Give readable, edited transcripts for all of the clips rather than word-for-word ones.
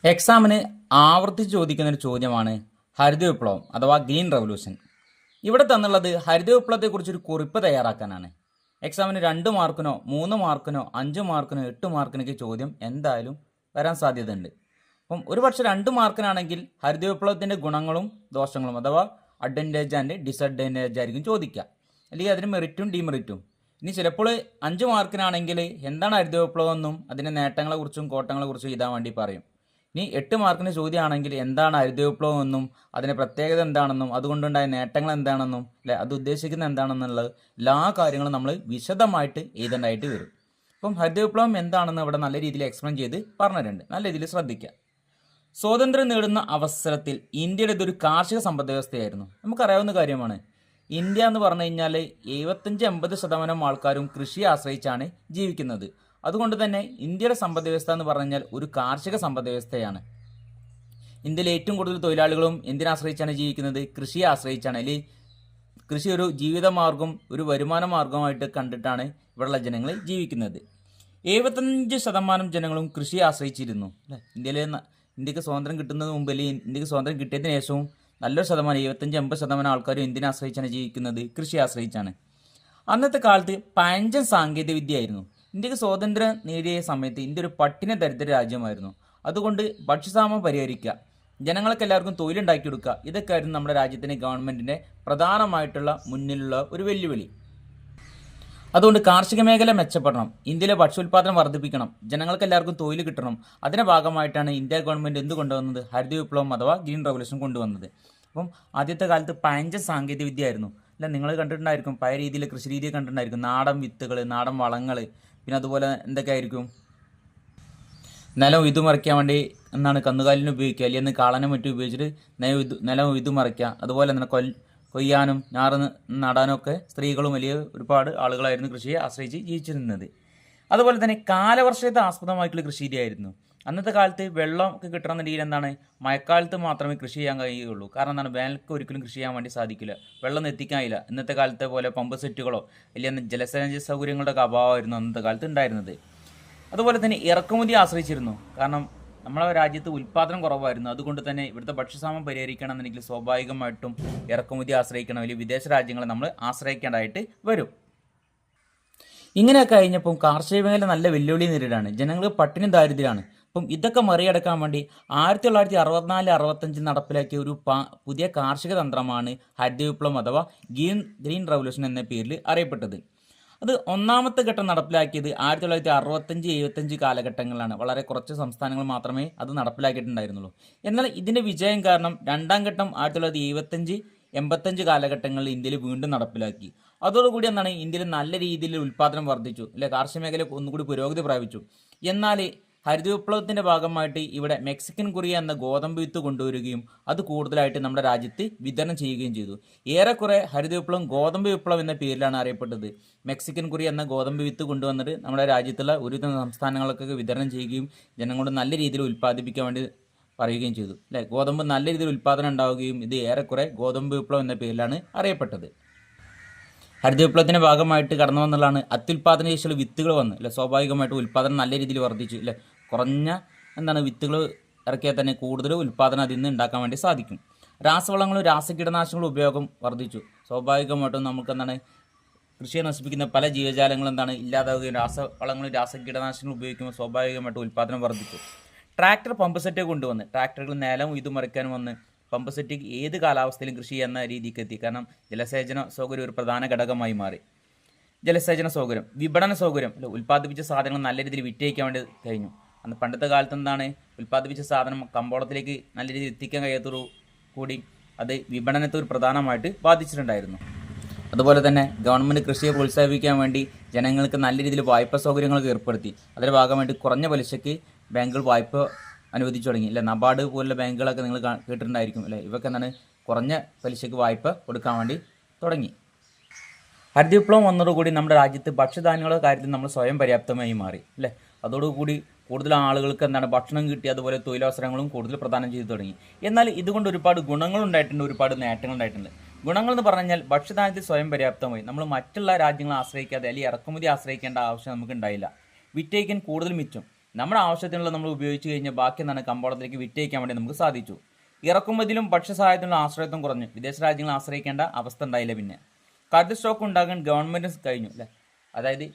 എക്സാമിന് ആവർത്തിച്ച് ചോദിക്കുന്ന ഒരു ചോദ്യമാണ് ഹരിത വിപ്ലവം അഥവാ ഗ്രീൻ റവല്യൂഷൻ. ഇവിടെ തന്നുള്ളത് ഹരിത വിപ്ലവത്തെക്കുറിച്ചൊരു കുറിപ്പ് തയ്യാറാക്കാനാണ്. എക്സാമിന് 2 മാർക്കിനോ 3 മാർക്കിനോ 5 മാർക്കിനോ 8 മാർക്കിനൊക്കെ ചോദ്യം എന്തായാലും വരാൻ സാധ്യതയുണ്ട്. അപ്പം ഒരു പക്ഷെ 2 മാർക്കിനാണെങ്കിൽ ഹരിത വിപ്ലവത്തിൻ്റെ ഗുണങ്ങളും ദോഷങ്ങളും അഥവാ അഡ്വാൻറ്റേജ് ആൻഡ് ഡിസഡ്വാൻറ്റേജ് ആയിരിക്കും ചോദിക്കുക, അല്ലെങ്കിൽ അതിന് മെറിറ്റും ഡിമെറിറ്റും. ഇനി ചിലപ്പോൾ 5 മാർക്കിനാണെങ്കിൽ എന്താണ് ഹരിത വിപ്ലവം എന്നും അതിൻ്റെ നേട്ടങ്ങളെക്കുറിച്ചും കോട്ടങ്ങളെക്കുറിച്ചും എഴുതാൻ വേണ്ടി പറയും. ഇനി 8 മാർക്കിന് ചോദ്യമാണെങ്കിൽ എന്താണ് ഹരിത വിപ്ലവം എന്നും അതിൻ്റെ പ്രത്യേകത എന്താണെന്നും അതുകൊണ്ടുണ്ടായ നേട്ടങ്ങൾ എന്താണെന്നും അല്ലെ അത് ഉദ്ദേശിക്കുന്നത് എന്താണെന്നുള്ളത് എല്ലാ കാര്യങ്ങളും നമ്മൾ വിശദമായിട്ട് എഴുതേണ്ടതായിട്ട് വരും. അപ്പം ഹരിത വിപ്ലവം എന്താണെന്ന് ഇവിടെ നല്ല രീതിയിൽ എക്സ്പ്ലെയിൻ ചെയ്ത് പറഞ്ഞിട്ടുണ്ട്. നല്ല രീതിയിൽ ശ്രദ്ധിക്കുക. സ്വാതന്ത്ര്യം നേടുന്ന അവസരത്തിൽ ഇന്ത്യയുടെ ഇതൊരു കാർഷിക സമ്പദ് വ്യവസ്ഥയായിരുന്നു. നമുക്കറിയാവുന്ന കാര്യമാണ്. ഇന്ത്യ എന്ന് പറഞ്ഞു കഴിഞ്ഞാൽ 75-80% ആൾക്കാരും കൃഷിയെ ആശ്രയിച്ചാണ് ജീവിക്കുന്നത്. അതുകൊണ്ട് തന്നെ ഇന്ത്യയുടെ സമ്പദ് വ്യവസ്ഥ എന്ന് പറഞ്ഞാൽ ഒരു കാർഷിക സമ്പദ് വ്യവസ്ഥയാണ്. ഇന്ത്യയിൽ ഏറ്റവും കൂടുതൽ തൊഴിലാളികളും എന്തിനെ ആശ്രയിച്ചാണ് ജീവിക്കുന്നത്? കൃഷിയെ ആശ്രയിച്ചാണ്. അല്ലെങ്കിൽ കൃഷി ഒരു ജീവിതമാർഗം, ഒരു വരുമാന മാർഗമായിട്ട് കണ്ടിട്ടാണ് ഇവിടെയുള്ള ജനങ്ങൾ ജീവിക്കുന്നത്. 75% ജനങ്ങളും കൃഷിയെ ആശ്രയിച്ചിരുന്നു അല്ലേ. ഇന്ത്യക്ക് സ്വാതന്ത്ര്യം കിട്ടുന്നതിന് മുമ്പ് അല്ലെങ്കിൽ ഇന്ത്യക്ക് സ്വാതന്ത്ര്യം കിട്ടിയതിന് ശേഷവും നല്ലൊരു ശതമാനം 75-80% ആൾക്കാരും എന്തിനെ ആശ്രയിച്ചാണ് ജീവിക്കുന്നത്? കൃഷിയെ ആശ്രയിച്ചാണ്. അന്നത്തെ കാലത്ത് പഴഞ്ചൻ സാങ്കേതിക വിദ്യയായിരുന്നു. ഇന്ത്യക്ക് സ്വാതന്ത്ര്യം നേടിയ സമയത്ത് ഇന്ത്യ ഒരു പട്ടിണി ദരിദ്ര രാജ്യമായിരുന്നു. അതുകൊണ്ട് ഭക്ഷ്യക്ഷാമം പരിഹരിക്കുക, ജനങ്ങൾക്ക് എല്ലാവർക്കും തൊഴിലുണ്ടാക്കി കൊടുക്കുക, ഇതൊക്കെയായിരുന്നു നമ്മുടെ രാജ്യത്തിൻ്റെ ഗവൺമെൻറ്റിൻ്റെ പ്രധാനമായിട്ടുള്ള മുന്നിലുള്ള ഒരു വെല്ലുവിളി. അതുകൊണ്ട് കാർഷിക മേഖല മെച്ചപ്പെടണം, ഇന്ത്യയിലെ ഭക്ഷ്യോൽപാദനം വർദ്ധിപ്പിക്കണം, ജനങ്ങൾക്ക് എല്ലാവർക്കും തൊഴിൽ കിട്ടണം. അതിൻ്റെ ഭാഗമായിട്ടാണ് ഇന്ത്യ ഗവൺമെൻറ് എന്ത് കൊണ്ടുവന്നത്? ഹരിത വിപ്ലവം അഥവാ ഗ്രീൻ റവല്യൂഷൻ കൊണ്ടുവന്നത്. അപ്പം ആദ്യത്തെ കാലത്ത് പഴഞ്ചൻ സാങ്കേതിക വിദ്യ ആയിരുന്നു അല്ല. നിങ്ങൾ കണ്ടിട്ടുണ്ടായിരിക്കും, പഴയ രീതിയിൽ കൃഷി രീതിയെ കണ്ടിട്ടുണ്ടായിരിക്കും. നാടൻ വിത്തുകൾ, നാടൻ വളങ്ങൾ, പിന്നെ അതുപോലെ എന്തൊക്കെയായിരിക്കും, നിലം ഇതുമറിക്കാൻ വേണ്ടി എന്നാണ് കന്നുകാലിന് ഉപയോഗിക്കുക, അല്ലെങ്കിൽ കാളനും മറ്റും ഉപയോഗിച്ചിട്ട് നിലം ഇതുമറിക്കുക. അതുപോലെ തന്നെ കൊയ്യാനും ഞാറ് നടാനും ഒക്കെ സ്ത്രീകളും വലിയ ഒരുപാട് ആളുകളായിരുന്നു കൃഷിയെ ആശ്രയിച്ച് ജീവിച്ചിരുന്നത്. അതുപോലെ തന്നെ കാലവർഷത്തെ ആസ്പദമായിട്ടുള്ള കൃഷി രീതിയായിരുന്നു. അന്നത്തെ കാലത്ത് വെള്ളം ഒക്കെ കിട്ടണമെന്നുണ്ടെങ്കിൽ എന്താണ്, മഴക്കാലത്ത് മാത്രമേ കൃഷി ചെയ്യാൻ കഴിയുള്ളൂ. കാരണം എന്താണ്, വേനൽക്ക് ഒരിക്കലും കൃഷി ചെയ്യാൻ വേണ്ടി സാധിക്കില്ല, വെള്ളം എത്തിക്കാനില്ല. ഇന്നത്തെ കാലത്തെ പോലെ പമ്പ് സെറ്റുകളോ അല്ലെങ്കിൽ ജലസേചന സൗകര്യങ്ങളുടെ ഒക്കെ അഭാവമായിരുന്നു അന്നത്തെ കാലത്ത് ഉണ്ടായിരുന്നത്. അതുപോലെ തന്നെ ഇറക്കുമതി ആശ്രയിച്ചിരുന്നു. കാരണം നമ്മളെ രാജ്യത്ത് ഉൽപ്പാദനം കുറവായിരുന്നു. അതുകൊണ്ട് തന്നെ ഇവിടുത്തെ ഭക്ഷ്യക്ഷാമം പരിഹരിക്കണമെന്നുണ്ടെങ്കിൽ സ്വാഭാവികമായിട്ടും ഇറക്കുമതി ആശ്രയിക്കണം, അല്ലെങ്കിൽ വിദേശ രാജ്യങ്ങളെ നമ്മൾ ആശ്രയിക്കേണ്ടതായിട്ട് വരും. ഇങ്ങനെയൊക്കെ കഴിഞ്ഞപ്പം കാർഷിക മേഖല നല്ല വെല്ലുവിളി നേരിടാണ്. ജനങ്ങൾ പട്ടിണി ദാരിദ്ര്യമാണ്. അപ്പം ഇതൊക്കെ മറികടക്കാൻ വേണ്ടി 1964-65 നടപ്പിലാക്കിയ ഒരു പുതിയ കാർഷിക തന്ത്രമാണ് ഹരിത വിപ്ലവം അഥവാ ഗ്രീൻ റവല്യൂഷൻ എന്ന പേരിൽ അറിയപ്പെട്ടത്. അത് ഒന്നാമത്തെ ഘട്ടം നടപ്പിലാക്കിയത് 1965-75 കാലഘട്ടങ്ങളിലാണ്. വളരെ കുറച്ച് സംസ്ഥാനങ്ങൾ മാത്രമേ അത് നടപ്പിലാക്കിയിട്ടുണ്ടായിരുന്നുള്ളൂ. എന്നാൽ ഇതിൻ്റെ വിജയം കാരണം രണ്ടാം ഘട്ടം 1975-85 കാലഘട്ടങ്ങളിൽ ഇന്ത്യയിൽ വീണ്ടും നടപ്പിലാക്കി. അതോടുകൂടി എന്താണ്, ഇന്ത്യയിൽ നല്ല രീതിയിൽ ഉൽപ്പാദനം വർദ്ധിച്ചു അല്ലെ, കാർഷിക മേഖല ഒന്നുകൂടി പുരോഗതി പ്രാപിച്ചു. എന്നാൽ ഹരിത വിപ്ലവത്തിൻ്റെ ഭാഗമായിട്ട് ഇവിടെ മെക്സിക്കൻ കുറിയ എന്ന ഗോതമ്പ് വിത്ത് കൊണ്ടുവരികയും അത് കൂടുതലായിട്ട് നമ്മുടെ രാജ്യത്ത് വിതരണം ചെയ്യുകയും ചെയ്തു. ഏറെക്കുറെ ഹരിത വിപ്ലവം ഗോതമ്പ് വിപ്ലവം എന്ന പേരിലാണ് അറിയപ്പെട്ടത്. മെക്സിക്കൻ കുറിയ എന്ന ഗോതമ്പ് വിത്ത് കൊണ്ടുവന്നിട്ട് നമ്മുടെ രാജ്യത്തുള്ള ഒരുവിധ സംസ്ഥാനങ്ങൾക്കൊക്കെ വിതരണം ചെയ്യുകയും ജനങ്ങളോട് നല്ല രീതിയിൽ ഉൽപ്പാദിപ്പിക്കാൻ വേണ്ടി പറയുകയും ചെയ്തു അല്ലേ. ഗോതമ്പ് നല്ല രീതിയിൽ ഉൽപ്പാദനം ഉണ്ടാവുകയും ഇത് ഏറെക്കുറെ ഗോതമ്പ് വിപ്ലവം എന്ന പേരിലാണ് അറിയപ്പെട്ടത്. ഹരിത വിപ്ലവത്തിൻ്റെ ഭാഗമായിട്ട് കടന്നു വന്നുള്ളതാണ് അത്യുൽപാദന ശേഷിയുള്ള വിത്തുകൾ വന്ന് അല്ലെ. സ്വാഭാവികമായിട്ട് ഉൽപ്പാദനം നല്ല രീതിയിൽ വർദ്ധിച്ചു അല്ലെ. കുറഞ്ഞ വിത്തുകൾ ഇറക്കിയാൽ തന്നെ കൂടുതൽ ഉൽപ്പാദനം അതിൽ നിന്ന് ഉണ്ടാക്കാൻ വേണ്ടി സാധിക്കും. രാസവളങ്ങളും രാസകീടനാശിനികളും ഉപയോഗം വർദ്ധിച്ചു. സ്വാഭാവികമായിട്ടും നമുക്ക് കൃഷിയെ നശിപ്പിക്കുന്ന പല ജീവജാലങ്ങളും ഇല്ലാതാവുകയും രാസവളങ്ങളും രാസകീടനാശിനികളും ഉപയോഗിക്കുമ്പോൾ സ്വാഭാവികമായിട്ട് ഉൽപ്പാദനം വർദ്ധിച്ചു. ട്രാക്ടർ പമ്പ് സെറ്റ് കൊണ്ടുവന്ന് ട്രാക്ടറുകൾ നിലം ഇതുമറിക്കാൻ വന്ന് പമ്പ് സെറ്റ് ഏത് കാലാവസ്ഥയിലും കൃഷി ചെയ്യുന്ന രീതിക്ക് എത്തി. കാരണം ജലസേചന സൗകര്യം ഒരു പ്രധാന ഘടകമായി മാറി. ജലസേചന സൗകര്യം, വിപണന സൗകര്യം ഉൽപ്പാദിപ്പിച്ച സാധനങ്ങൾ നല്ല രീതിയിൽ വിറ്റഴിക്കാൻ വേണ്ടി കഴിഞ്ഞു. അന്ന് പണ്ടത്തെ കാലത്ത് ഉൽപ്പാദിപ്പിച്ച സാധനം കമ്പോളത്തിലേക്ക് നല്ല രീതിയിൽ എത്തിക്കാൻ കഴിയാത്തതോടു കൂടി അത് വിപണനത്തെ ഒരു പ്രധാനമായിട്ട് ബാധിച്ചിട്ടുണ്ടായിരുന്നു. അതുപോലെ തന്നെ ഗവൺമെൻറ് കൃഷിയെ പ്രോത്സാഹിപ്പിക്കാൻ വേണ്ടി ജനങ്ങൾക്ക് നല്ല രീതിയിൽ വായ്പാ സൗകര്യങ്ങളൊക്കെ ഏർപ്പെടുത്തി. അതിൻ്റെ ഭാഗമായിട്ട് കുറഞ്ഞ പലിശയ്ക്ക് ബാങ്കുകൾ വായ്പ അനുവദിച്ചു തുടങ്ങി അല്ലെ. നബാർഡ് പോലുള്ള ബാങ്കുകളൊക്കെ നിങ്ങൾ കേട്ടിട്ടുണ്ടായിരിക്കും അല്ലെ. ഇവയൊക്കെ കുറഞ്ഞ പലിശയ്ക്ക് വായ്പ കൊടുക്കാൻ വേണ്ടി തുടങ്ങി. ഹരിത വിപ്ലവം വന്നതോടുകൂടി നമ്മുടെ രാജ്യത്ത് ഭക്ഷ്യധാന്യങ്ങളുടെ കാര്യത്തിൽ നമ്മൾ സ്വയം പര്യാപ്തമായി മാറി അല്ലേ. അതോടുകൂടി കൂടുതൽ ആളുകൾക്ക് ഭക്ഷണം കിട്ടി, അതുപോലെ തൊഴിലവസരങ്ങളും കൂടുതൽ പ്രദാനം ചെയ്തു തുടങ്ങി. എന്നാൽ ഇതുകൊണ്ട് ഒരുപാട് ഗുണങ്ങളുണ്ടായിട്ടുണ്ട്, ഒരുപാട് നേട്ടങ്ങളുണ്ടായിട്ടുണ്ട്. ഗുണങ്ങൾ എന്ന് പറഞ്ഞാൽ ഭക്ഷ്യധാന്യത്തിൽ സ്വയം പര്യാപ്തമായി നമ്മൾ മറ്റുള്ള രാജ്യങ്ങളെ ആശ്രയിക്കാതെ അല്ലെങ്കിൽ ഇറക്കുമതി ആശ്രയിക്കേണ്ട ആവശ്യം നമുക്ക് ഉണ്ടായില്ല. വിറ്റഴിക്കാൻ കൂടുതൽ മിച്ചം. നമ്മുടെ ആവശ്യത്തിനുള്ള നമ്മൾ ഉപയോഗിച്ച് കഴിഞ്ഞാൽ ബാക്കി എന്താണ് കമ്പോളത്തിലേക്ക് വിറ്റയക്കാൻ വേണ്ടി നമുക്ക് സാധിച്ചു. ഇറക്കുമതിയിലും ഭക്ഷ്യസഹായത്തിനുള്ള ആശ്രയത്വം കുറഞ്ഞു. വിദേശ രാജ്യങ്ങളെ ആശ്രയിക്കേണ്ട അവസ്ഥ ഉണ്ടായില്ല. പിന്നെ കരുത് സ്റ്റോക്ക് ഉണ്ടാകാൻ ഗവൺമെൻറ് കഴിഞ്ഞു അല്ലേ. അതായത്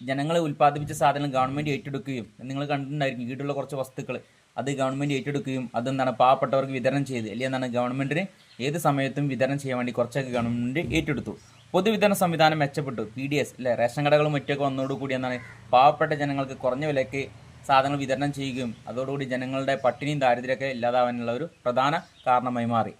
ജനങ്ങൾ ഉൽപ്പാദിപ്പിച്ച സാധനം ഗവൺമെൻറ് ഏറ്റെടുക്കുകയും നിങ്ങൾ കണ്ടിട്ടുണ്ടായിരിക്കും വീട്ടിലുള്ള കുറച്ച് വസ്തുക്കൾ അത് ഗവൺമെൻറ് ഏറ്റെടുക്കുകയും അതെന്താണ് പാവപ്പെട്ടവർക്ക് വിതരണം ചെയ്ത് അല്ലെങ്കിൽ എന്താണ് ഗവൺമെൻറ്റിന് ഏത് സമയത്തും വിതരണം ചെയ്യാൻ വേണ്ടി കുറച്ചൊക്കെ ഗവൺമെൻറ് ഏറ്റെടുത്തു. പൊതുവിതരണ സംവിധാനം മെച്ചപ്പെട്ടു. PDS അല്ലെ റേഷൻ കടകളും മറ്റൊക്കെ വന്നതോടുകൂടി എന്താണ് പാവപ്പെട്ട ജനങ്ങൾക്ക് കുറഞ്ഞ വിലയ്ക്ക് സാധനങ്ങൾ വിതരണം ചെയ്യുകയും അതോടുകൂടി ജനങ്ങളുടെ പട്ടിണിയും ദാരിദ്ര്യമൊക്കെ ഇല്ലാതാവാനുള്ള ഒരു പ്രധാന കാരണമായി മാറി.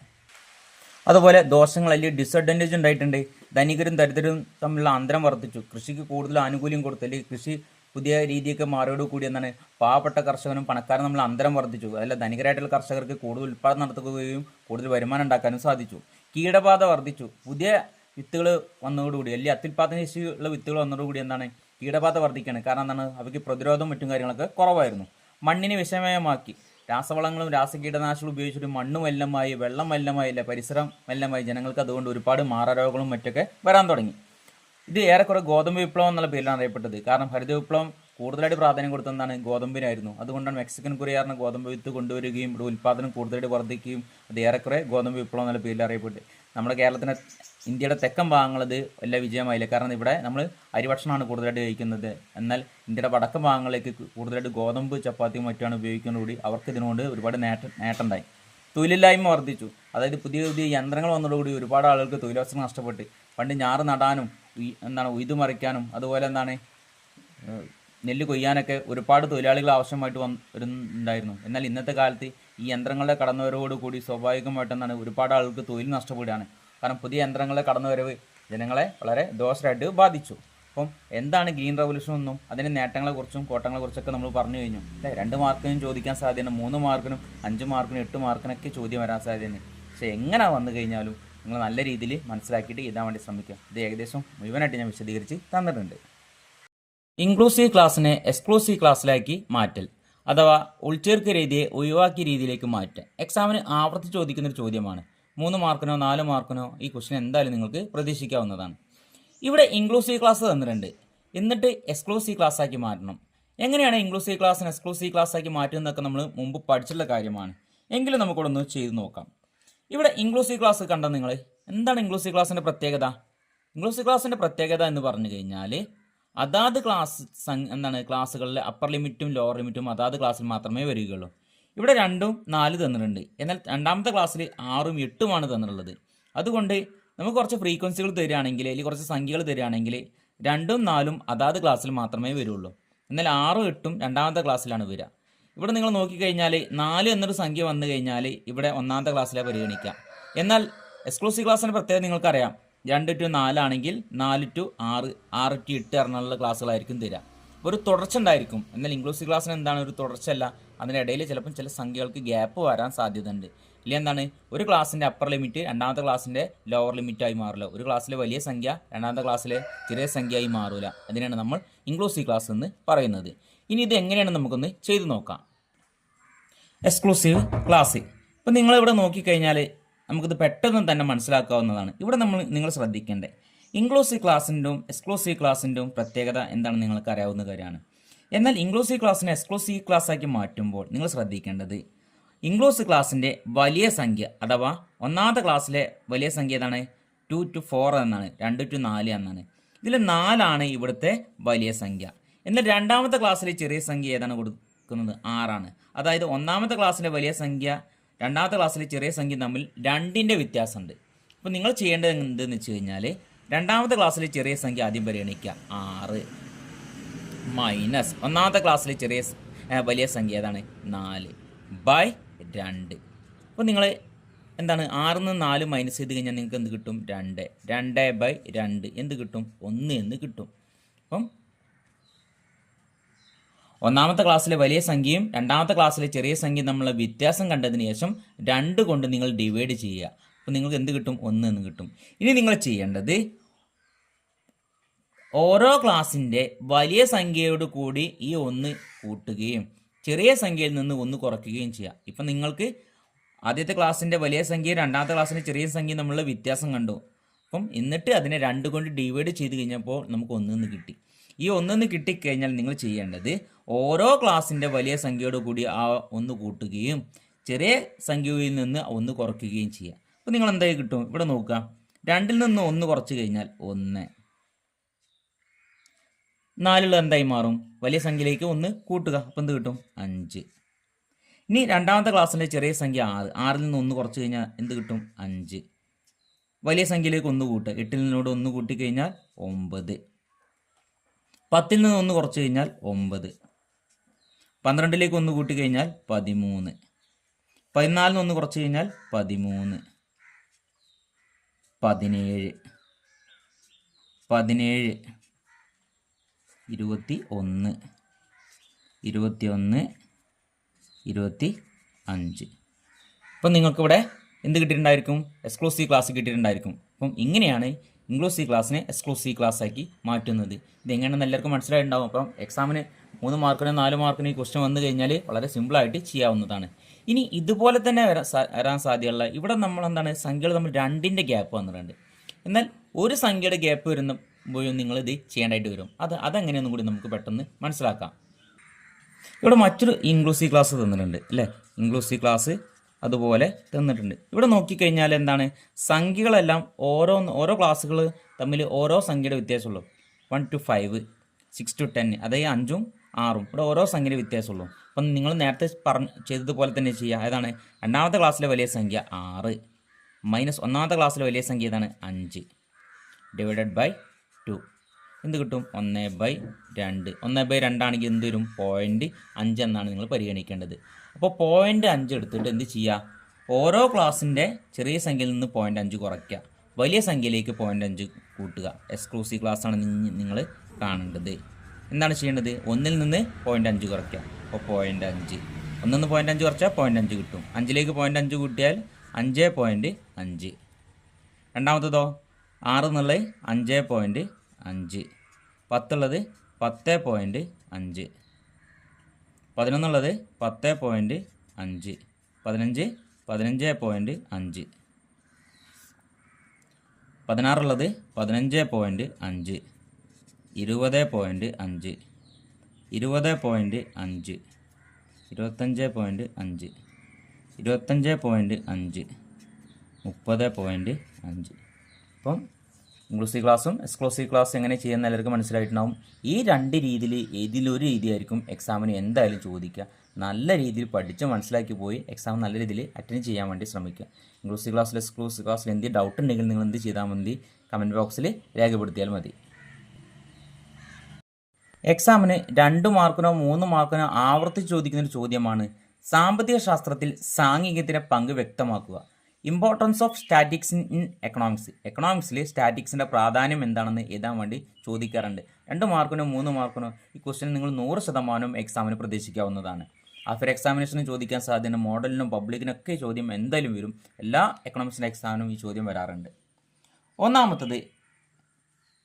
അതുപോലെ ദോഷങ്ങൾ അല്ലെങ്കിൽ ഡിസഡ്വാൻറ്റേജ് ഉണ്ടായിട്ടുണ്ട്. ധനികരും ദരിദ്രരും തമ്മിലുള്ള അന്തരം വർദ്ധിച്ചു. കൃഷിക്ക് കൂടുതൽ ആനുകൂല്യം കൊടുത്തു അല്ലെങ്കിൽ കൃഷി പുതിയ രീതിയൊക്കെ മാറിയോടുകൂടി എന്താണ് പാവപ്പെട്ട കർഷകനും പണക്കാരും തമ്മിൽ അന്തരം വർദ്ധിച്ചു. അതല്ല ധനികരായിട്ടുള്ള കർഷകർക്ക് കൂടുതൽ ഉൽപ്പാദനം നടത്തുകയും കൂടുതൽ വരുമാനം ഉണ്ടാക്കാനും സാധിച്ചു. കീടബാധ വർദ്ധിച്ചു. പുതിയ വിത്തുകൾ വന്നതോടുകൂടി അല്ലെങ്കിൽ അത്യുൽപാദന ശേഷിയുള്ള വിത്തുകൾ വന്നതോടുകൂടി എന്താണ് കീടബാധ വർദ്ധിക്കുകയാണ്. കാരണം എന്താണ് അവയ്ക്ക് പ്രതിരോധവും മറ്റും കാര്യങ്ങളൊക്കെ കുറവായിരുന്നു. മണ്ണിനെ വിഷമയമാക്കി. രാസവളങ്ങളും രാസകീടനാശികളും ഉപയോഗിച്ചിട്ട് മണ്ണ് മലിനമായി, വെള്ളം മലിനമായി, അല്ലെ പരിസരം മലിനമായി. ജനങ്ങൾക്ക് അതുകൊണ്ട് ഒരുപാട് മാറാരോഗങ്ങളും മറ്റൊക്കെ വരാൻ തുടങ്ങി. ഇത് ഏറെക്കുറെ ഗോതമ്പ് വിപ്ലവം എന്നുള്ള പേരിലാണ് അറിയപ്പെട്ടത്. കാരണം ഹരിത വിപ്ലവം കൂടുതലായിട്ട് പ്രാധാന്യം കൊടുത്തതാണ് ഗോതമ്പിനായിരുന്നു. അതുകൊണ്ടാണ് മെക്സിക്കൻ കുറിയാറിന് ഗോതമ്പ് വിത്ത് കൊണ്ടുവരികയും ഇവിടെ ഉൽപ്പാദനം കൂടുതലായിട്ട് വർദ്ധിക്കുകയും അത് ഏറെക്കുറെ ഗോതമ്പ് വിപ്ലവം എന്നുള്ള പേരിൽ അറിയപ്പെട്ടു. നമ്മുടെ കേരളത്തിന് ഇന്ത്യയുടെ തെക്കൻ ഭാഗങ്ങളത് വലിയ വിജയമായില്ല. കാരണം ഇവിടെ നമ്മൾ അരിഭക്ഷണമാണ് കൂടുതലായിട്ട് കഴിക്കുന്നത്. എന്നാൽ ഇന്ത്യയുടെ വടക്കൻ ഭാഗങ്ങളിലേക്ക് കൂടുതലായിട്ട് ഗോതമ്പ് ചപ്പാത്തിയും മറ്റുമാണ് ഉപയോഗിക്കുന്നതോടുകൂടി അവർക്ക് ഇതിനുകൊണ്ട് ഒരുപാട് നേട്ടമുണ്ടായി. തൊഴിലില്ലായ്മ വർദ്ധിച്ചു. അതായത് പുതിയ പുതിയ യന്ത്രങ്ങൾ വന്നതോടുകൂടി ഒരുപാട് ആളുകൾക്ക് തൊഴിലവസരം നഷ്ടപ്പെട്ട്. പണ്ട് ഞാറ് നടാനും ഉയ്തു മറിക്കാനും അതുപോലെ നെല്ല് കൊയ്യാനൊക്കെ ഒരുപാട് തൊഴിലാളികൾ ആവശ്യമായിട്ട് വരുന്നുണ്ടായിരുന്നു. എന്നാൽ ഇന്നത്തെ കാലത്ത് ഈ യന്ത്രങ്ങളുടെ കടന്നുവരവോടുകൂടി സ്വാഭാവികമായിട്ട് ഒരുപാട് ആളുകൾക്ക് തൊഴിൽ നഷ്ടപ്പെടുകയാണ്. കാരണം പുതിയ യന്ത്രങ്ങളുടെ കടന്നുവരവ് ജനങ്ങളെ വളരെ ദോഷമായിട്ട് ബാധിച്ചു. അപ്പം എന്താണ് ഗ്രീൻ റവല്യൂഷൻ എന്നും അതിൻ്റെ നേട്ടങ്ങളെക്കുറിച്ചും കോട്ടങ്ങളെക്കുറിച്ചൊക്കെ നമ്മൾ പറഞ്ഞു കഴിഞ്ഞു അല്ലേ. 2 മാർക്കിനും ചോദിക്കാൻ സാധ്യതയുണ്ട്, 3 മാർക്കിനും 5 മാർക്കിനും 8 മാർക്കിനൊക്കെ ചോദ്യം വരാൻ സാധ്യതയുണ്ട്. പക്ഷേ എങ്ങനെ വന്നു കഴിഞ്ഞാലും നിങ്ങൾ നല്ല രീതിയിൽ മനസ്സിലാക്കിയിട്ട് എഴുതാൻ വേണ്ടി ശ്രമിക്കുക. ഇത് ഏകദേശം മുഴുവനായിട്ട് ഞാൻ വിശദീകരിച്ച് തന്നിട്ടുണ്ട്. ഇൻക്ലൂസീവ് ക്ലാസ്സിനെ എക്സ്ക്ലൂസീവ് ക്ലാസ്സിലാക്കി മാറ്റൽ അഥവാ ഉൾച്ചേർക്ക രീതിയെ ഒഴിവാക്കിയ രീതിയിലേക്ക് മാറ്റുക. എക്സാമിന് ആവർത്തിച്ച് ചോദിക്കുന്നൊരു ചോദ്യമാണ്. 3 മാർക്കിനോ 4 മാർക്കിനോ ഈ ക്വസ്റ്റ്യൻ എന്തായാലും നിങ്ങൾക്ക് പ്രതീക്ഷിക്കാവുന്നതാണ്. ഇവിടെ ഇൻക്ലൂസീവ് ക്ലാസ് തന്നിട്ടുണ്ട്, എന്നിട്ട് എക്സ്ക്ലൂസീവ് ക്ലാസ് ആക്കി മാറ്റണം. എങ്ങനെയാണ് ഇൻക്ലൂസീവ് ക്ലാസ്സിനെ എക്സ്ക്ലൂസീവ് ക്ലാസ് ആക്കി മാറ്റുന്നതൊക്കെ നമ്മൾ മുമ്പ് പഠിച്ചിട്ടുള്ള കാര്യമാണ്. എങ്കിലും നമുക്കിവിടെ ഒന്ന് ചെയ്ത് നോക്കാം. ഇവിടെ ഇൻക്ലൂസീവ് ക്ലാസ് കണ്ട നിങ്ങൾ എന്താണ് ഇൻക്ലൂസീവ് ക്ലാസ്സിൻ്റെ പ്രത്യേകത? ഇൻക്ലൂസീവ് ക്ലാസ്സിൻ്റെ പ്രത്യേകത എന്ന് പറഞ്ഞു കഴിഞ്ഞാൽ അതാത് ക്ലാസ്സുകളിലെ അപ്പർ ലിമിറ്റും ലോവർ ലിമിറ്റും അതാത് ക്ലാസ്സിൽ മാത്രമേ വരികയുള്ളൂ. ഇവിടെ 2ഉം 4 തന്നിട്ടുണ്ട്. എന്നാൽ രണ്ടാമത്തെ ക്ലാസ്സിൽ 6ഉം 8ഉമാണ് തന്നിട്ടുള്ളത്. അതുകൊണ്ട് നമുക്ക് കുറച്ച് ഫ്രീക്വൻസികൾ തരികയാണെങ്കിൽ അല്ലെങ്കിൽ കുറച്ച് സംഖ്യകൾ തരികയാണെങ്കിൽ 2ഉം 4ഉം അതാത് ക്ലാസ്സിൽ മാത്രമേ വരുള്ളൂ. എന്നാൽ 6ഉം 8ഉം രണ്ടാമത്തെ ക്ലാസ്സിലാണ് വരിക. ഇവിടെ നിങ്ങൾ നോക്കിക്കഴിഞ്ഞാൽ 4 എന്നൊരു സംഖ്യ വന്നു കഴിഞ്ഞാൽ ഇവിടെ ഒന്നാമത്തെ ക്ലാസ്സിലെ പരിഗണിക്കാം. എന്നാൽ എക്സ്ക്ലൂസീവ് ക്ലാസ്സിൻ്റെ പ്രത്യേകത നിങ്ങൾക്കറിയാം. 2 to 4 ആണെങ്കിൽ 4 to 6, 6 to 8 പറഞ്ഞുള്ള ക്ലാസ്സുകളായിരിക്കും തരിക. ഒരു തുടർച്ച ഉണ്ടായിരിക്കും. എന്നാൽ ഇൻക്ലൂസീവ് ക്ലാസ്സിന് എന്താണ് ഒരു തുടർച്ചയല്ല. അതിനിടയിൽ ചിലപ്പം ചില സംഖ്യകൾക്ക് ഗ്യാപ്പ് വരാൻ സാധ്യതയുണ്ട്. ഇല്ല എന്താണ് ഒരു ക്ലാസ്സിൻ്റെ അപ്പർ ലിമിറ്റ് രണ്ടാമത്തെ ക്ലാസ്സിൻ്റെ ലോവർ ലിമിറ്റായി മാറില്ല. ഒരു ക്ലാസ്സിലെ വലിയ സംഖ്യ രണ്ടാമത്തെ ക്ലാസ്സിലെ ചെറിയ സംഖ്യയായി മാറില്ല. അതിനാണ് നമ്മൾ ഇൻക്ലൂസീവ് ക്ലാസ് എന്ന് പറയുന്നത്. ഇനി ഇത് എങ്ങനെയാണ് നമുക്കൊന്ന് ചെയ്തു നോക്കാം. എക്സ്ക്ലൂസീവ് ക്ലാസ് ഇപ്പം നിങ്ങളിവിടെ നോക്കിക്കഴിഞ്ഞാൽ നമുക്കിത് പെട്ടെന്ന് തന്നെ മനസ്സിലാക്കാവുന്നതാണ്. ഇവിടെ നിങ്ങൾ ശ്രദ്ധിക്കേണ്ടത് ഇൻക്ലൂസീവ് ക്ലാസ്സിൻ്റെയും എക്സ്ക്ലൂസീവ് ക്ലാസ്സിൻ്റെയും പ്രത്യേകത എന്താണെന്ന് നിങ്ങൾക്ക് അറിയാവുന്ന കാര്യമാണ്. എന്നാൽ ഇൻക്ലൂസീവ് ക്ലാസ്സിനെ എക്സ്ക്ലൂസീവ് ക്ലാസ്സാക്കി മാറ്റുമ്പോൾ നിങ്ങൾ ശ്രദ്ധിക്കേണ്ടത് ഇൻക്ലൂസീവ് ക്ലാസ്സിൻ്റെ വലിയ സംഖ്യ അഥവാ ഒന്നാമത്തെ ക്ലാസ്സിലെ വലിയ സംഖ്യ ഏതാണ്? 2 to 4 എന്നാണ്, 2 to 4 എന്നാണ്. ഇതിൽ 4ആണ് ഇവിടുത്തെ വലിയ സംഖ്യ. എന്നാൽ രണ്ടാമത്തെ ക്ലാസ്സിലെ ചെറിയ സംഖ്യ ഏതാണ് കൊടുക്കുന്നത്? 6ആണ്. അതായത് ഒന്നാമത്തെ ക്ലാസ്സിലെ വലിയ സംഖ്യ രണ്ടാമത്തെ ക്ലാസ്സിലെ ചെറിയ സംഖ്യ തമ്മിൽ 2ൻ്റെ വ്യത്യാസമുണ്ട്. അപ്പോൾ നിങ്ങൾ ചെയ്യേണ്ടത് എന്തെന്ന് വെച്ച് കഴിഞ്ഞാൽ രണ്ടാമത്തെ ക്ലാസ്സിലെ ചെറിയ സംഖ്യ ആദ്യം പരിഗണിക്കുക 6 മൈനസ് ഒന്നാമത്തെ ക്ലാസ്സിലെ വലിയ സംഖ്യ ഏതാണ്? 4/2. അപ്പോൾ നിങ്ങൾ എന്താണ് 6 നിന്ന് 4 മൈനസ് ചെയ്ത് കഴിഞ്ഞാൽ നിങ്ങൾക്ക് എന്ത് കിട്ടും? 2. 2/2 എന്ത് കിട്ടും? 1 എന്ന് കിട്ടും. അപ്പം ഒന്നാമത്തെ ക്ലാസ്സിലെ വലിയ സംഖ്യയും രണ്ടാമത്തെ ക്ലാസ്സിലെ ചെറിയ സംഖ്യയും തമ്മിലുള്ള വ്യത്യാസം കണ്ടതിന് ശേഷം 2 കൊണ്ട് നിങ്ങൾ ഡിവൈഡ് ചെയ്യുക. അപ്പോൾ നിങ്ങൾക്ക് എന്ത് കിട്ടും? 1 എന്ന് കിട്ടും. ഇനി നിങ്ങൾ ചെയ്യേണ്ടത് ഓരോ ക്ലാസ്സിൻ്റെ വലിയ സംഖ്യയോട് കൂടി ഈ 1 കൂട്ടുകയും ചെറിയ സംഖ്യയിൽ നിന്ന് 1 കുറയ്ക്കുകയും ചെയ്യുക. ഇപ്പം നിങ്ങൾക്ക് ആദ്യത്തെ ക്ലാസ്സിൻ്റെ വലിയ സംഖ്യയും രണ്ടാമത്തെ ക്ലാസ്സിൻ്റെ ചെറിയ സംഖ്യയും തമ്മിലുള്ള വ്യത്യാസം കണ്ടു. അപ്പം എന്നിട്ട് അതിനെ 2 കൊണ്ട് ഡിവൈഡ് ചെയ്ത് കഴിഞ്ഞപ്പോൾ നമുക്ക് 1 എന്ന് കിട്ടി. ഈ 1 എന്ന് കിട്ടിക്കഴിഞ്ഞാൽ നിങ്ങൾ ചെയ്യേണ്ടത് ഓരോ ക്ലാസ്സിൻ്റെ വലിയ സംഖ്യയോട് കൂടി ആ ഒന്ന് കൂട്ടുകയും ചെറിയ സംഖ്യയിൽ നിന്ന് ഒന്ന് കുറയ്ക്കുകയും ചെയ്യുക. അപ്പോൾ നിങ്ങൾ എന്തായി കിട്ടും? ഇവിടെ നോക്കുക, 2ൽ നിന്ന് 1 കുറച്ച് കഴിഞ്ഞാൽ 1, 4 എന്തായി മാറും? വലിയ സംഖ്യയിലേക്ക് 1 കൂട്ടുക, അപ്പോൾ എന്ത് കിട്ടും? 5. ഇനി രണ്ടാമത്തെ ക്ലാസ്സിൻ്റെ ചെറിയ സംഖ്യ 6, 6ൽ നിന്ന് 1 കുറച്ച് കഴിഞ്ഞാൽ എന്ത് കിട്ടും? 5. വലിയ സംഖ്യയിലേക്ക് 1 കൂട്ടുക, 8ൽ നിന്നോട് 1 കൂട്ടിക്കഴിഞ്ഞാൽ 9. 10ൽ നിന്ന് 1 കുറച്ച് കഴിഞ്ഞാൽ 9. 12ലേക്ക് 1 കൂട്ടിക്കഴിഞ്ഞാൽ 13. 14ൽ നിന്ന് 1 കുറച്ച് കഴിഞ്ഞാൽ 13. 17, 17, 21, 21, 25. അപ്പം നിങ്ങൾക്കിവിടെ എന്ത് കിട്ടിയിട്ടുണ്ടായിരിക്കും? Exclusive class കിട്ടിയിട്ടുണ്ടായിരിക്കും. അപ്പം ഇങ്ങനെയാണ് ഇൻക്ലൂസീവ് ക്ലാസ്സിനെ എക്സ്ക്ലൂസീവ് ക്ലാസ് ആക്കി മാറ്റുന്നത്. ഇതെങ്ങനെയാണെന്ന് എല്ലാവർക്കും മനസ്സിലായിട്ടുണ്ടാകും. അപ്പം എക്സാമിന് 3 മാർക്കിന് 4 മാർക്കിന് ഈ ക്വസ്റ്റ്യൻ വന്നു കഴിഞ്ഞാൽ വളരെ സിമ്പിളായിട്ട് ചെയ്യാവുന്നതാണ്. ഇനി ഇതുപോലെ തന്നെ വരാൻ സാധ്യതയുള്ള ഇവിടെ നമ്മൾ എന്താണ് സംഖ്യകൾ നമ്മൾ 2ൻ്റെ ഗ്യാപ്പ് വന്നിട്ടുണ്ട്. എന്നാൽ ഒരു സംഖ്യയുടെ ഗ്യാപ്പ് വരുമ്പോഴും നിങ്ങളിത് ചെയ്യേണ്ടതായിട്ട് വരും. അതെങ്ങനെയൊന്നും കൂടി നമുക്ക് പെട്ടെന്ന് മനസ്സിലാക്കാം. ഇവിടെ മറ്റൊരു ഇൻക്ലൂസീവ് ക്ലാസ് തന്നിട്ടുണ്ട് അല്ലേ? ഇൻക്ലൂസീവ് ക്ലാസ് അതുപോലെ തന്നിട്ടുണ്ട്. ഇവിടെ നോക്കിക്കഴിഞ്ഞാൽ എന്താണ് സംഖ്യകളെല്ലാം ഓരോ ക്ലാസ്സുകൾ തമ്മിൽ ഓരോ സംഖ്യയുടെ വ്യത്യാസമുള്ളൂ. 1 to 5, 6 to 10, അതായത് 5ഉം 6ഉം ഇവിടെ ഓരോ സംഖ്യയുടെ വ്യത്യാസമുള്ളൂ. അപ്പം നിങ്ങൾ നേരത്തെ ചെയ്തതുപോലെ തന്നെ ചെയ്യുക. ഏതാണ്? രണ്ടാമത്തെ ക്ലാസ്സിലെ വലിയ സംഖ്യ 6 മൈനസ് ഒന്നാമത്തെ ക്ലാസ്സിലെ വലിയ സംഖ്യ ഏതാണ്? 5 ഡിവൈഡഡ് ബൈ 2 എന്ത് കിട്ടും? 1/2. 1/2 ആണെങ്കിൽ എന്ത് വരും? 0.5 എന്നാണ് നിങ്ങൾ പരിഗണിക്കേണ്ടത്. അപ്പോൾ 0.5 എടുത്തിട്ട് എന്ത് ചെയ്യുക? ഓരോ ക്ലാസ്സിൻ്റെ ചെറിയ സംഖ്യയിൽ നിന്ന് 0.5 കുറയ്ക്കുക, വലിയ സംഖ്യയിലേക്ക് 0.5 കൂട്ടുക. എക്സ്ക്ലൂസീവ് ക്ലാസ്സാണ് നിങ്ങൾ കാണേണ്ടത്. എന്താണ് ചെയ്യേണ്ടത്? 1ൽ നിന്ന് 0.5 കുറയ്ക്കുക, അപ്പോൾ 0.5. 1ൽ നിന്ന് 0.5 കുറച്ചാൽ 0.5 കിട്ടും. 5ലേക്ക് 0.5 കൂട്ടിയാൽ 5.5. രണ്ടാമത്തതോ 6 എന്നുള്ളത് 5.5. 10 ഉള്ളത് 10.5. 11 ഉള്ളത് 10.5. 15 15.5. 16 ഉള്ളത് 15.5. 20.5. 20.5. 25.5. 25.5. 30.5. അപ്പം ഇൻക്ലൂസീവ് ക്ലാസ്സും എക്സ്ക്ലൂസീവ് ക്ലാസ് എങ്ങനെ ചെയ്യുന്ന എല്ലാവർക്കും മനസ്സിലായിട്ടുണ്ടാവും. ഈ 2 രീതിയിൽ ഏതിലൊരു രീതിയായിരിക്കും എക്സാമിന് എന്തായാലും ചോദിക്കുക. നല്ല രീതിയിൽ പഠിച്ച് മനസ്സിലാക്കി പോയി എക്സാം നല്ല രീതിയിൽ അറ്റൻഡ് ചെയ്യാൻ വേണ്ടി ശ്രമിക്കുക. ഇൻക്ലൂസീവ് ക്ലാസ്സിൽ എക്സ്ക്ലൂസീവ് ക്ലാസ്സിൽ എന്തെങ്കിലും ഡൗട്ട് ഉണ്ടെങ്കിൽ നിങ്ങൾ എന്ത് ചെയ്താൽ മതി? കമൻറ്റ് ബോക്സിൽ രേഖപ്പെടുത്തിയാൽ മതി. എക്സാമിന് 2 മാർക്കിനോ 3 മാർക്കിനോ ആവർത്തിച്ച് ചോദിക്കുന്നൊരു ചോദ്യമാണ് സാമ്പത്തിക ശാസ്ത്രത്തിൽ സാംഖികത്തിൻ്റെ പങ്ക് വ്യക്തമാക്കുക. Importance of statics in economics. എക്കണോമിക്സിൽ സ്റ്റാറ്റിക്സിൻ്റെ പ്രാധാന്യം എന്താണെന്ന് എഴുതാൻ വേണ്ടി ചോദിക്കാറുണ്ട്. 2 മാർക്കിനോ 3 മാർക്കിനോ ഈ ക്വസ്റ്റ്യൻ നിങ്ങൾ 100% എക്സാമിന് പ്രതീക്ഷിക്കാവുന്നതാണ്. ആഫ്റ്റർ എക്സാമിനേഷന് ചോദിക്കാൻ സാധ്യത, മോഡലിനും പബ്ലിക്കിനൊക്കെ ഈ ചോദ്യം എന്തായാലും വരും. എല്ലാ എക്കണോമിക്സിൻ്റെ എക്സാമിനും ഈ ചോദ്യം വരാറുണ്ട്. ഒന്നാമത്തത്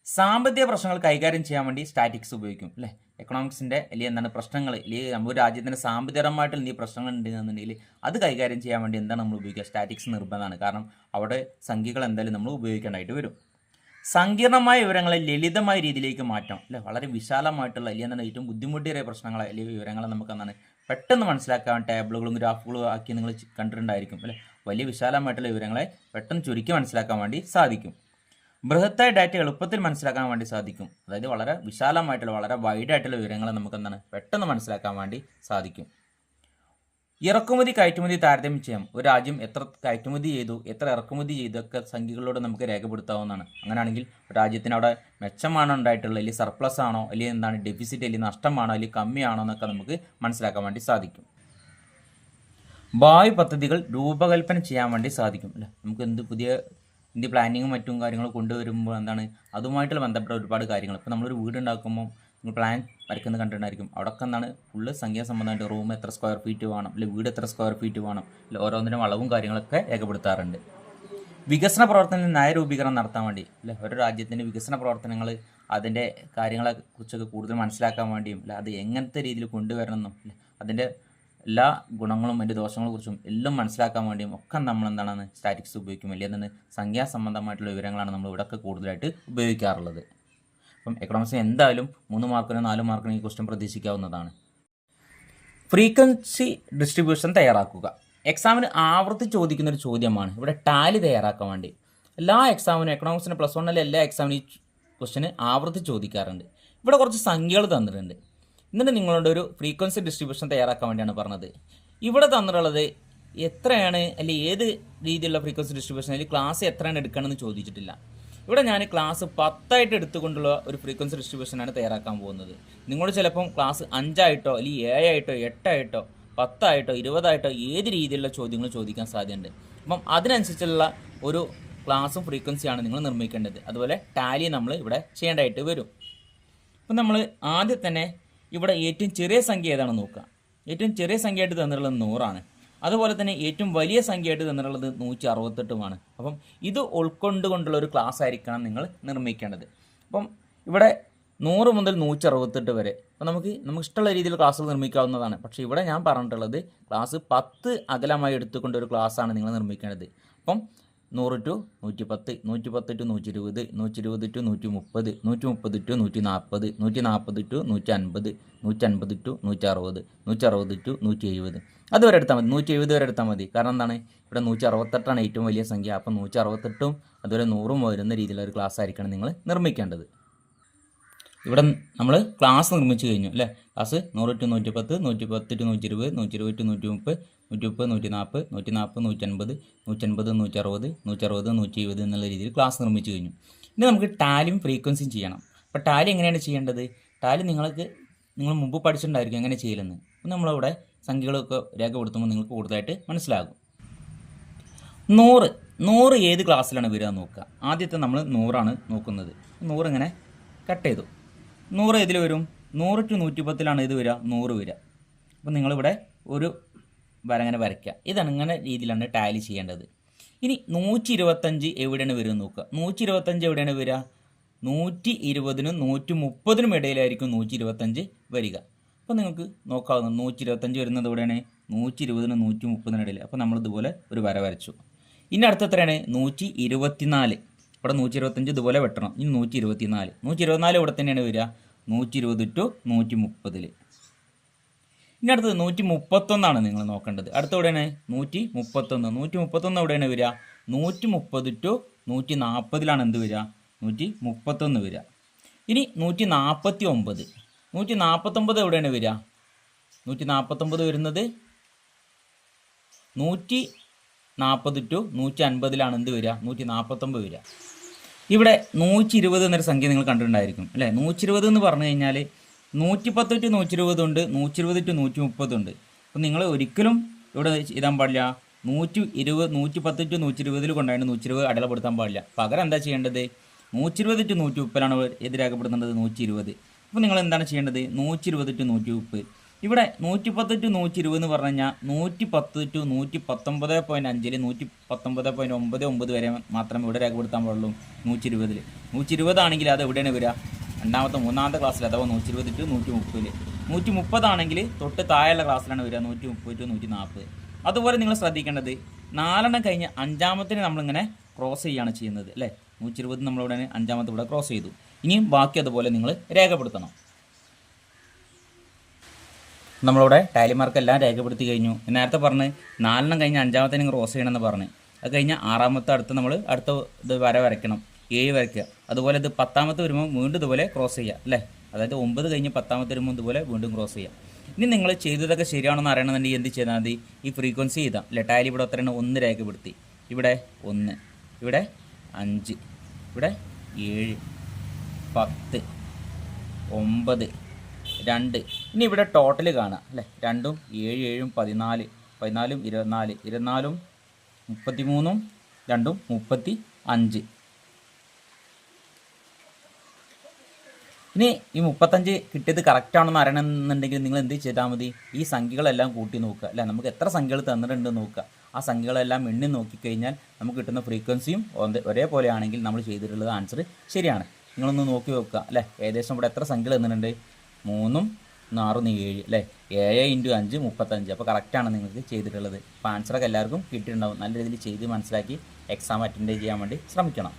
സാമ്പത്തിക പ്രശ്നങ്ങൾ കൈകാര്യം ചെയ്യാൻ വേണ്ടി സ്റ്റാറ്റിക്സ് ഉപയോഗിക്കും അല്ലേ? എക്കണോമിക്സിൻ്റെ അല്ലെങ്കിൽ എന്താണ് പ്രശ്നങ്ങൾ, അല്ലെങ്കിൽ നമ്മുടെ രാജ്യത്തിൻ്റെ സാമ്പത്തികപരമായിട്ട് എന്തെങ്കിലും പ്രശ്നങ്ങൾ ഉണ്ടെന്നുണ്ടെങ്കിൽ അത് കൈകാര്യം ചെയ്യാൻ വേണ്ടി എന്താണ് നമ്മൾ ഉപയോഗിക്കുക? സ്റ്റാറ്റിക്സ് നിർബന്ധമാണ്. കാരണം അവിടെ സംഖ്യകൾ എന്തായാലും നമ്മൾ ഉപയോഗിക്കേണ്ടതായിട്ട് വരും. സങ്കീർണമായ വിവരങ്ങളെ ലളിതമായ രീതിയിലേക്ക് മാറ്റാം അല്ലേ? വളരെ വിശാലമായിട്ടുള്ള അല്ലെങ്കിൽ എന്താണ് ഏറ്റവും ബുദ്ധിമുട്ടേറിയ പ്രശ്നങ്ങളെ അല്ലെങ്കിൽ വിവരങ്ങളെ നമുക്ക് എന്താണ് പെട്ടെന്ന് മനസ്സിലാക്കാൻ ടേബിളുകളും ഗ്രാഫുകളും ആക്കി നിങ്ങൾ കണ്ടിട്ടുണ്ടായിരിക്കും അല്ലേ? വലിയ വിശാലമായിട്ടുള്ള വിവരങ്ങളെ പെട്ടെന്ന് ചുരുക്കി മനസ്സിലാക്കാൻ വേണ്ടി സാധിക്കും. ബൃഹത്തായ ഡാറ്റ എളുപ്പത്തിൽ മനസ്സിലാക്കാൻ വേണ്ടി സാധിക്കും. അതായത് വളരെ വിശാലമായിട്ടുള്ള വളരെ വൈഡായിട്ടുള്ള വിവരങ്ങളെ നമുക്ക് എന്താണ് പെട്ടെന്ന് മനസ്സിലാക്കാൻ വേണ്ടി സാധിക്കും. ഇറക്കുമതി കയറ്റുമതി താരതമ്യം ചെയ്യാം. ഒരു രാജ്യം എത്ര കയറ്റുമതി ചെയ്തു, എത്ര ഇറക്കുമതി ചെയ്തൊക്കെ സംഖ്യകളിലൂടെ നമുക്ക് രേഖപ്പെടുത്താവുന്നതാണ്. അങ്ങനെയാണെങ്കിൽ രാജ്യത്തിന് അവിടെ മെച്ചമാണോ ഉണ്ടായിട്ടുള്ളത്, അല്ലെങ്കിൽ സർപ്ലസ് ആണോ, അല്ലെങ്കിൽ എന്താണ് ഡെഫിസിറ്റ്, അല്ലെങ്കിൽ നഷ്ടമാണോ, അല്ലെങ്കിൽ കമ്മിയാണോ എന്നൊക്കെ നമുക്ക് മനസ്സിലാക്കാൻ വേണ്ടി സാധിക്കും. ഭാവി പദ്ധതികൾ രൂപകൽപ്പന ചെയ്യാൻ വേണ്ടി സാധിക്കും അല്ലേ? നമുക്ക് പുതിയ പ്ലാനിങ്ങും മറ്റും കാര്യങ്ങളും കൊണ്ടുവരുമ്പോൾ എന്താണ് അതുമായിട്ടുള്ള ബന്ധപ്പെട്ട ഒരുപാട് കാര്യങ്ങൾ. ഇപ്പോൾ നമ്മളൊരു വീട് ഉണ്ടാക്കുമ്പോൾ നിങ്ങൾ പ്ലാൻ വരയ്ക്കുന്നത് കണ്ടിട്ടുണ്ടായിരിക്കും. അവിടെയൊക്കെ എന്താണ് ഫുള്ള് സംഖ്യാസംബന്ധമായിട്ട് റൂം എത്ര സ്ക്വയർ ഫീറ്റ് വേണം, അല്ലെങ്കിൽ വീട് എത്ര സ്ക്വയർ ഫീറ്റ് വേണം, അല്ലെങ്കിൽ ഓരോന്നിനും അളവും കാര്യങ്ങളൊക്കെ രേഖപ്പെടുത്താറുണ്ട്. വികസന പ്രവർത്തനത്തിൽ നയരൂപീകരണം നടത്താൻ വേണ്ടി അല്ലെ? ഓരോ രാജ്യത്തിൻ്റെ വികസന പ്രവർത്തനങ്ങൾ അതിൻ്റെ കാര്യങ്ങളെക്കുറിച്ചൊക്കെ കൂടുതൽ മനസ്സിലാക്കാൻ വേണ്ടിയും അല്ലെ അത് എങ്ങനത്തെ രീതിയിൽ കൊണ്ടുവരണമെന്നും അല്ലെ അതിൻ്റെ എല്ലാ ഗുണങ്ങളും അതിൻ്റെ ദോഷങ്ങളെക്കുറിച്ചും എല്ലാം മനസ്സിലാക്കാൻ വേണ്ടിയും ഒക്കെ നമ്മൾ എന്താണ് സ്റ്റാറ്റിക്സ് ഉപയോഗിക്കും. അല്ലെങ്കിൽ എന്താണ് സംഖ്യാസംബന്ധമായിട്ടുള്ള വിവരങ്ങളാണ് നമ്മൾ ഇവിടെയൊക്കെ കൂടുതലായിട്ട് ഉപയോഗിക്കാറുള്ളത്. അപ്പം എക്കണോമിക്സിന് എന്തായാലും 3 മാർക്കിനോ 4 മാർക്കിനോ ഈ ക്വസ്റ്റ്യൻ പ്രതീക്ഷിക്കാവുന്നതാണ്. ഫ്രീക്വൻസി ഡിസ്ട്രിബ്യൂഷൻ തയ്യാറാക്കുക. എക്സാമിന് ആവർത്തിച്ച് ചോദിക്കുന്ന ഒരു ചോദ്യമാണ് ഇവിടെ ടാലി തയ്യാറാക്കാൻ വേണ്ടി. എല്ലാ എക്സാമിനും എക്കണോമിക്സിന് +1 എല്ലാ എക്സാമിനും ഈ ക്വസ്റ്റിന് ആവർത്തിച്ച് ചോദിക്കാറുണ്ട്. ഇവിടെ കുറച്ച് സംഖ്യകൾ തന്നിട്ടുണ്ട്. എന്നിട്ട് നിങ്ങളോട് ഒരു ഫ്രീക്വൻസി ഡിസ്ട്രിബ്യൂഷൻ തയ്യാറാക്കാൻ വേണ്ടിയാണ് പറഞ്ഞത്. ഇവിടെ തന്നിട്ടുള്ളത് എത്രയാണ് അല്ലെങ്കിൽ ഏത് രീതിയിലുള്ള ഫ്രീക്വൻസി ഡിസ്ട്രിബ്യൂഷൻ അല്ലെങ്കിൽ ക്ലാസ് എത്രയാണ് എടുക്കണമെന്ന് ചോദിച്ചിട്ടില്ല. ഇവിടെ ഞാൻ ക്ലാസ് 10 എടുത്തുകൊണ്ടുള്ള ഒരു ഫ്രീക്വൻസി ഡിസ്ട്രിബ്യൂഷനാണ് തയ്യാറാക്കാൻ പോകുന്നത്. നിങ്ങളോട് ചിലപ്പം ക്ലാസ് 5 ആയിട്ടോ അല്ലെങ്കിൽ 7 ആയിട്ടോ 8 ആയിട്ടോ 10 ആയിട്ടോ 20 ആയിട്ടോ ഏത് രീതിയിലുള്ള ചോദ്യങ്ങൾ ചോദിക്കാൻ സാധ്യതയുണ്ട്. അപ്പം അതിനനുസരിച്ചുള്ള ഒരു ക്ലാസ്സും ഫ്രീക്വൻസിയാണ് നിങ്ങൾ നിർമ്മിക്കേണ്ടത്. അതുപോലെ ടാലി നമ്മൾ ഇവിടെ ചെയ്യേണ്ടതായിട്ട് വരും. അപ്പം നമ്മൾ ആദ്യം തന്നെ ഇവിടെ ഏറ്റവും ചെറിയ സംഖ്യ ഏതാണെന്ന് നോക്കുക. ഏറ്റവും ചെറിയ സംഖ്യയായിട്ട് തന്നിട്ടുള്ളത് 100 അതുപോലെ തന്നെ ഏറ്റവും വലിയ സംഖ്യയായിട്ട് തന്നിട്ടുള്ളത് 168 അപ്പം ഇത് ഉൾക്കൊണ്ടുകൊണ്ടുള്ള ഒരു ക്ലാസ് ആയിരിക്കണം നിങ്ങൾ നിർമ്മിക്കേണ്ടത്. അപ്പം ഇവിടെ 100 മുതൽ 168 വരെ അപ്പോൾ നമുക്ക് ഇഷ്ടമുള്ള രീതിയിൽ ക്ലാസ്സുകൾ നിർമ്മിക്കാവുന്നതാണ്. പക്ഷേ ഇവിടെ ഞാൻ പറഞ്ഞിട്ടുള്ളത് ക്ലാസ് 10 അകലമായി എടുത്തുകൊണ്ട് ഒരു ക്ലാസ്സാണ് നിങ്ങൾ നിർമ്മിക്കേണ്ടത്. അപ്പം 100 to 110, 110 to 120, 120 to 130, 130 to 140, 140 to 150, 150 to 160, 160 to 170 അതുവരെ എടുത്താൽ മതി. 170 വരെ എടുത്താൽ മതി. കാരണം എന്താണ്, ഇവിടെ 168 ഏറ്റവും വലിയ സംഖ്യ. അപ്പം 168 അതുപോലെ 100 വരുന്ന രീതിയിലുള്ള ഒരു ക്ലാസ് ആയിരിക്കണം നിങ്ങൾ നിർമ്മിക്കേണ്ടത്. ഇവിടെ നമ്മൾ ക്ലാസ് നിർമ്മിച്ചു കഴിഞ്ഞു അല്ലേ. ക്ലാസ് 100 to 110, 110 to 120, 120 to 130, 130, 140, 140, 150, 150, 160, 160, 170 എന്നുള്ള രീതിയിൽ ക്ലാസ് നിർമ്മിച്ചു കഴിഞ്ഞു. ഇനി നമുക്ക് ടാലിയും ഫ്രീക്വൻസിയും ചെയ്യണം. അപ്പോൾ ടാലി എങ്ങനെയാണ് ചെയ്യേണ്ടത്? ടാലി നിങ്ങൾ മുമ്പ് പഠിച്ചിട്ടുണ്ടായിരിക്കും എങ്ങനെ ചെയ്യലെന്ന്. അപ്പോൾ നമ്മളിവിടെ സംഖ്യകളൊക്കെ രേഖപ്പെടുത്തുമ്പോൾ നിങ്ങൾക്ക് കൂടുതലായിട്ട് മനസ്സിലാകും. 100 ഏത് ക്ലാസ്സിലാണ് വരിക നോക്കുക. ആദ്യത്തെ നമ്മൾ 100 നോക്കുന്നത്. 100 ഇങ്ങനെ കട്ട് ചെയ്തു. 100 ഏതിൽ വരും? 100 to 110 ഇത് വരിക, 100 വരിക. അപ്പോൾ നിങ്ങളിവിടെ ഒരു വരങ്ങനെ വരയ്ക്കുക. ഇതാണ് ഇങ്ങനെ രീതിയിലാണ് ടാലി ചെയ്യേണ്ടത്. ഇനി 125 എവിടെയാണ് വരിക നോക്കുക. 125 എവിടെയാണ് വരിക? 120നും 130നും ഇടയിലായിരിക്കും 125 വരിക. അപ്പോൾ നിങ്ങൾക്ക് നോക്കാവുന്ന 125 വരുന്നത് എവിടെയാണ്? 120നും 130നും ഇടയിൽ. അപ്പോൾ നമ്മളിതുപോലെ ഒരു വര വരച്ചു. ഇനി അടുത്ത എത്രയാണ്? 124. ഇവിടെ 125 ഇതുപോലെ വെട്ടണം. ഇനി 124 ഇവിടെ തന്നെയാണ് വരിക, 120 to 130. ഇനി അടുത്തത് 131 നിങ്ങൾ നോക്കേണ്ടത്. അടുത്ത എവിടെയാണ്? 131 എവിടെയാണ് വരിക? 130 to 140 എന്ത് വരിക? 131 വരിക. ഇനി 149 എവിടെയാണ് വരിക? 149 വരുന്നത് 140 to 150 എന്ത് വരിക? 149 വരിക. ഇവിടെ 120 എന്നൊരു സംഖ്യ നിങ്ങൾ കണ്ടിട്ടുണ്ടായിരിക്കും അല്ലേ. 120 എന്ന് പറഞ്ഞു കഴിഞ്ഞാൽ 110 to 120 ഉണ്ട്, 120 to 130 ഉണ്ട്. അപ്പോൾ നിങ്ങൾ ഒരിക്കലും ഇവിടെ എഴുതാൻ പാടില്ല 110 to 120 കൊണ്ടാണ് 120 അടയാളപ്പെടുത്താൻ പാടില്ല. പകരം എന്താ ചെയ്യേണ്ടത്? 120 to 130 ഏത് രേഖപ്പെടുത്തേണ്ടത്? 120. അപ്പോൾ നിങ്ങൾ എന്താണ് ചെയ്യേണ്ടത്? 120 to 130. ഇവിടെ 110 to 120 എന്ന് പറഞ്ഞു കഴിഞ്ഞാൽ 110 to 119.5 119.99 വരെ മാത്രമേ ഇവിടെ രേഖപ്പെടുത്താൻ പാടുള്ളൂ. 120 ആണെങ്കിൽ അത് എവിടെയാണ് വരിക? മൂന്നാമത്തെ ക്ലാസ്സിൽ, അഥവാ 120 to 130. 130 ആണെങ്കിൽ തൊട്ട് താഴെയുള്ള ക്ലാസ്സിലാണ് വരിക, 130 to 140. അതുപോലെ നിങ്ങൾ ശ്രദ്ധിക്കേണ്ടത് 4 കഴിഞ്ഞ് 5ാമത്തിന് നമ്മളിങ്ങനെ ക്രോസ് ചെയ്യുകയാണ് ചെയ്യുന്നത് അല്ലേ. 120 നമ്മളിവിടെ 5ാമത്തെ ഇവിടെ ക്രോസ് ചെയ്തു. ഇനിയും ബാക്കി അതുപോലെ നിങ്ങൾ രേഖപ്പെടുത്തണം. നമ്മളിവിടെ ടാലി മാർക്ക് എല്ലാം രേഖപ്പെടുത്തി കഴിഞ്ഞു. നേരത്തെ പറഞ്ഞ് 4 കഴിഞ്ഞ് 5ാമത്തെ നിങ്ങൾ ക്രോസ് ചെയ്യണമെന്ന് പറഞ്ഞ്, അത് കഴിഞ്ഞാൽ 6ാമത്തെ അടുത്ത ഇത് വരയ്ക്കണം, 7 വരയ്ക്കുക. അതുപോലെ ഇത് 10ാമത്തെ വരുമ്പോൾ വീണ്ടും ഇതുപോലെ ക്രോസ് ചെയ്യുക അല്ലേ. അതായത് 9 കഴിഞ്ഞ് 10ാമത്തെ വരുമ്പോൾ ഇതുപോലെ വീണ്ടും ക്രോസ് ചെയ്യുക. ഇനി നിങ്ങൾ ചെയ്തതൊക്കെ ശരിയാണെന്ന് അറിയണമെന്നുണ്ടെങ്കിൽ എന്ത് ചെയ്താൽ മതി? ഈ ഫ്രീക്വൻസി ചെയ്താൽ അല്ലേ. ടാലി ഇവിടെ എത്രയാണ്? 1 രേഖപ്പെടുത്തി. ഇവിടെ 1, ഇവിടെ 5, ഇവിടെ 7, 10, 9, 2. ഇനി ഇവിടെ ടോട്ടൽ കാണാം അല്ലേ. 2ഉം 7, 7ഉം 14, 14ഉം 24, 24ഉം 33ഉം 2ഉം 35. ഇനി ഈ 35 കിട്ടിയത് കറക്റ്റാണെന്ന് അറിയണമെന്നുണ്ടെങ്കിൽ നിങ്ങൾ എന്ത് ചെയ്താൽ മതി? ഈ സംഖ്യകളെല്ലാം കൂട്ടി നോക്കുക അല്ലേ. നമുക്ക് എത്ര സംഖ്യകൾ തന്നിട്ടുണ്ടെന്ന് നോക്കുക. ആ സംഖ്യകളെല്ലാം എണ്ണി നോക്കിക്കഴിഞ്ഞാൽ നമുക്ക് കിട്ടുന്ന ഫ്രീക്വൻസിയും ഒരേപോലെ ആണെങ്കിൽ നമ്മൾ ചെയ്തിട്ടുള്ളത് ആൻസർ ശരിയാണ്. നിങ്ങളൊന്ന് നോക്കി നോക്കുക അല്ലേ. ഏകദേശം ഇവിടെ എത്ര സംഖ്യകൾ തന്നിട്ടുണ്ട്? 3ഉം 6ഉം 7 അല്ലേ. 7 × 5 35. അപ്പോൾ കറക്റ്റാണ് നിങ്ങൾക്ക് ചെയ്തിട്ടുള്ളത്. അപ്പോൾ ആൻസറൊക്കെ എല്ലാവർക്കും കിട്ടിയിട്ടുണ്ടാവും. നല്ല രീതിയിൽ ചെയ്ത് മനസ്സിലാക്കി എക്സാം അറ്റൻഡ് ചെയ്യാൻ വേണ്ടി ശ്രമിക്കണം.